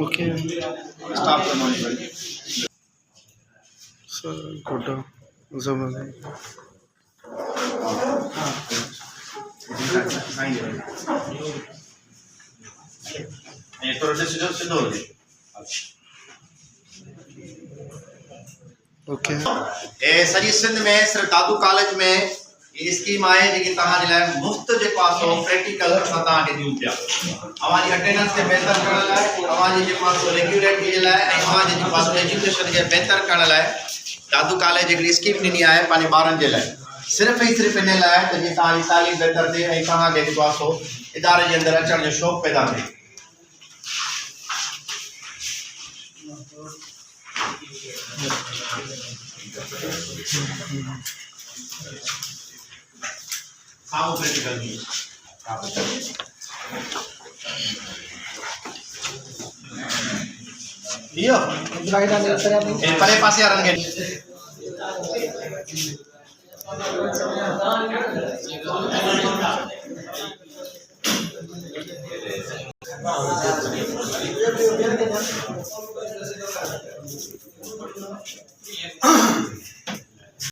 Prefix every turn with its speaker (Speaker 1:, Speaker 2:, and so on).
Speaker 1: okay sir photo जमा okay
Speaker 2: सॼी सिंध में सिर्फ दादू कॉलेज में ये स्कीम आहे जेकी तव्हां जे लाइ मुफ़्त जे पासो प्रैक्टिकल असां तव्हांखे ॾियूं पिया तव्हांजी अटेंडेंस खे बहितर करण लाइ तव्हांजी जे पासो रेगुलेटरी जे लाइ ऐं तव्हांजे जे पासो एजुकेशन खे बहितर करण लाइ दादू कॉलेज हिकिड़ी स्कीम ॾिनी आहे पंहिंजे ॿारनि जे लाइ सिर्फ़ु ई सिर्फ़ु इन लाइ त जीअं तव्हांजी तालीम बहितर थिए ऐं तव्हांखे जे पासो इदारे जे अंदरि अचण जो शौक़ु पैदा थिए साम्हूं प्रैक्टिकल इहो परे पासे वारनि खे